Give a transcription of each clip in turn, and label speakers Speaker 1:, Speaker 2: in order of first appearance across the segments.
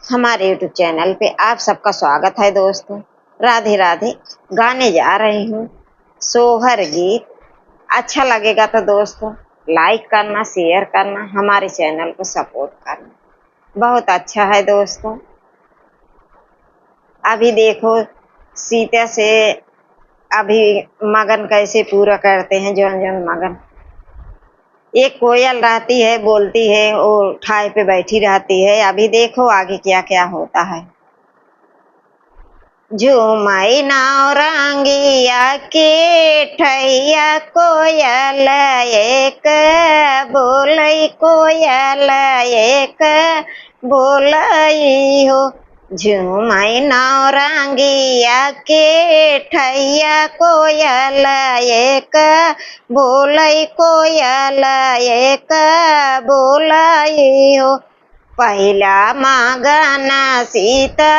Speaker 1: हमारे YouTube channel पे आप सबका स्वागत है दोस्तों। राधे राधे। गाने जा रही हूँ सोहर गीत। अच्छा लगेगा तो दोस्तों लाइक करना, शेयर करना, हमारे चैनल को सपोर्ट करना। बहुत अच्छा है दोस्तों। अभी देखो सीता से अभी मगन कैसे पूरा करते हैं, जौन जौन मगन। एक कोयल रहती है, बोलती है, वो ठाई पे बैठी रहती है। अभी देखो आगे क्या क्या होता है। झूमई नौरंगिया के ठैया कोयल एक बोलई, कोयल एक बोलई हो। झूमई नौरंगिया के ठैया कोयल एक बोलई, कोयल एक बोलई हो। पहिला मागन सीता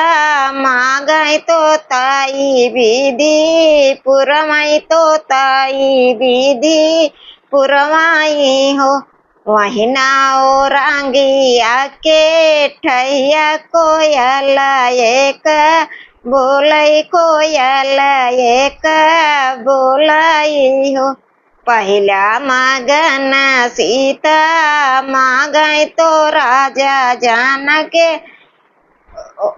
Speaker 1: मागई तो ताई विधि पुरमाई, तो ताई विधि पुरमाई हो। वही नाओ रंगिया के ठैया कोयल एक बोलई, कोयल एक बोलई हो। पहिला मगन सीता मांगई तो राजा जानके।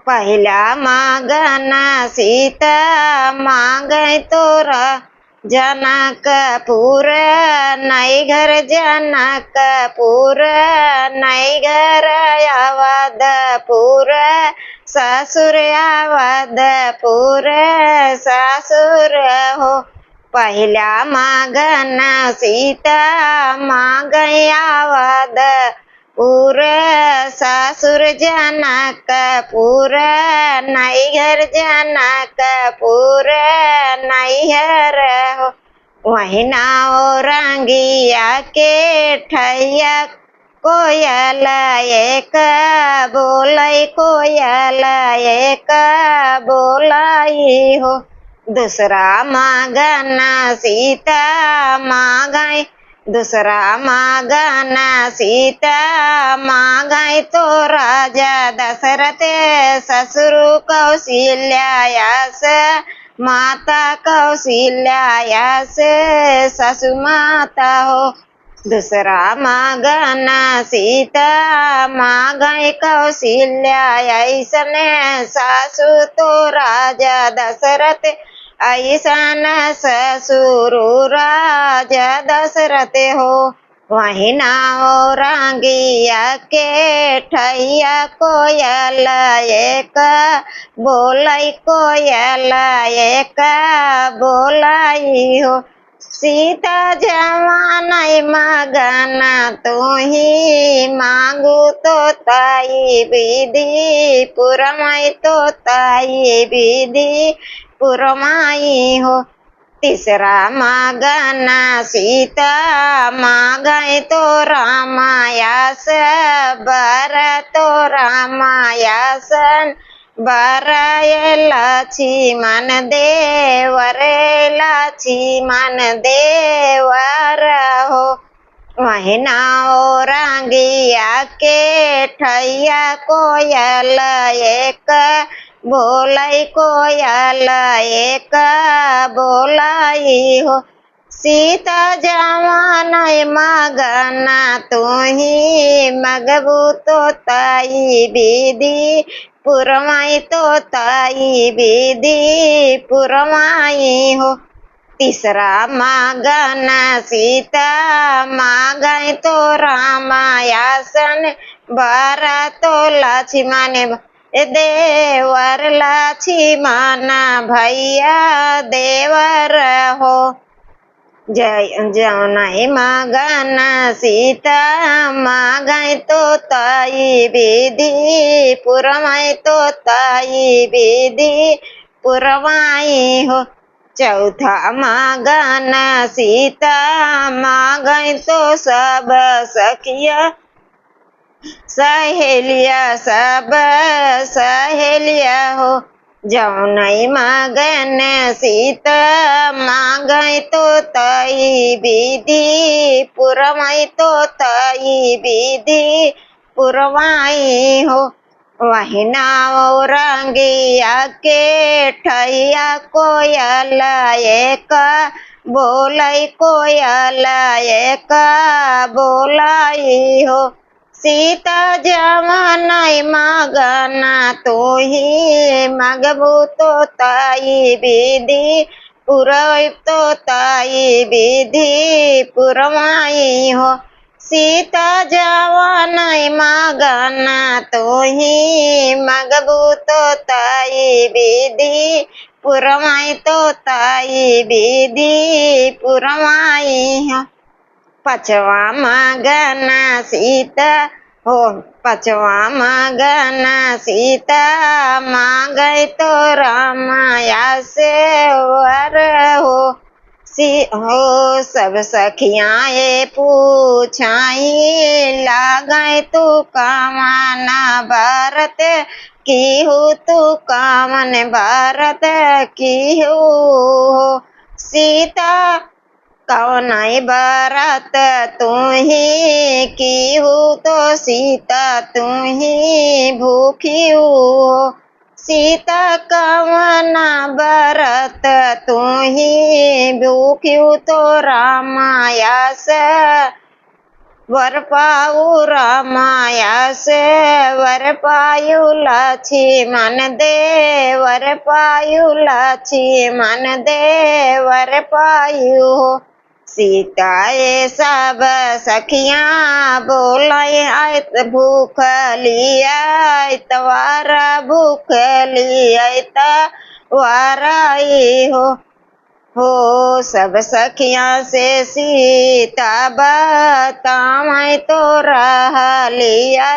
Speaker 1: पहिला मगन सीता मांगई तो जनकपुर नई घर, जनकपुर नई घर अवधपुर ससुर, अवधपुर ससुर हो। पहिला मगन सीता मांगई अवधपुर ससुर, जनकपुर नई घर, जनकपुर नैहर हो। वही नाओ रंगिया के ठैया कोयल एक बोलई, कोयल एक बोलई हो। दूसरा मगन सीता मांगई, दूसरा मगन सीता मांगई तो राजा दशरथ ससुर कौशल्यायास माता, कौशल्यायास ससु माता हो। दूसरा मगन सीता मांगई कौशल्या ऐसन सासु तो राजा दशरथ ऐसन ससुर राजा दशरथ हो। वही नाओ रंगिया के ठैया कोयल एक बोलई, कोयल एक बोलई हो। सीता जवानई मगन तू ही मांगू तो ताई विधि पुरमाई, तो ताई विधि पुरमाई हो। तीसरा मगन सीता मांगई तो रामायास बर, तो रामायासन बर लक्ष्मण देवर, लक्ष्मण देवर हो। वही नाओ रंगिया के ठैया कोयल एक बोलई, कोयल एक बोलई हो। सीता जवानई मगन तू ही मगबू तो ताई विधि पुरमाई, तो ताई विधि पुरमाई हो। तीसरा मगन सीता मांगई तो रामायासन बर, तो लक्ष्मण देवर, लक्ष्मण भैया देवर हो। जौनई मगन सीता मांगई तो ताई विधि पुरमाई, तो ताई विधि पुरमाई हो। चौथा मगन सीता मांगई तो सब सखिया सहेलिया, सब सहेलिया हो। जौनई मगन सीता मांगई तो ताई विधि पुरमाई, तो ताई विधि पुरमाई हो। वही नाव रंगिया के ठैया कोयल एक बोलै कोयल एक बोलाई हो। सीता जमनई मगना तू ही मगबू तो ताई विधि पुरैब तो ताई विधि पुरवाई हो। सीता जवानई मगना तो ही मगबू तो ताई विधि पुरवाई तो ताई विधि पुरवाई हो। पचवा मगना सीता हो पचवा मगना सीता मांगै तो रामाया से वर हो। हो सब सखियाए पूछाई लागै तू कामना भरत की हो तू कामन भरत की हो। सीता कौनई बरत तू ही की हो तो सीता तू ही भूखी हो। सीता कवना बरत तू ही भूखी तो रामाया से वर पाऊ रामाया से वर पायु लक्ष्मण दे वर पायु लक्ष्मण दे वर पायु। सीताए सब सखियाँ बोलाई आयत भूख लिया तवारा भूख लिया वाराई हो सब सखियाँ से सीता बतामै तो रह लिया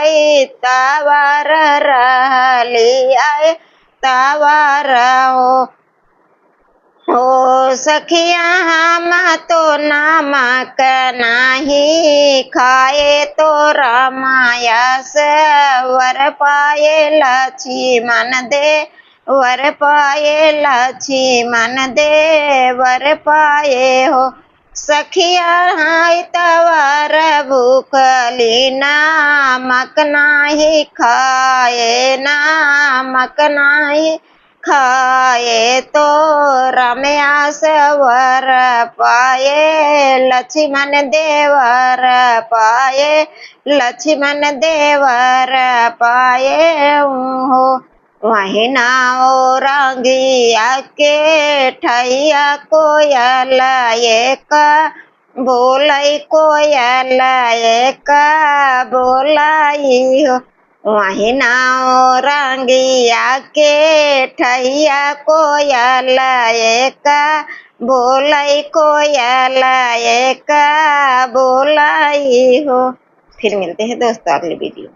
Speaker 1: तवार रह लिया तवार हो। सखिया हम तो नमक नाही खाए तो रामाया से वर पाए लक्ष्मण दे वर पाए लक्ष्मण दे वर पाए हो। सखिया हाय तवर भूखली नमक नाही खाए नमक नाही खाए तो रमया से वर पाए लक्ष्मण देवर पाए लक्ष्मण देवर पाए हो। वही नाव रंगिया के ठैया कोयल एक बोलै कोयल एक बोलाई हो। वही नाव रंगिया के ठैया कोयल एक बोलै कोयल एक बोलाई हो। फिर मिलते हैं दोस्तों अगले वीडियो।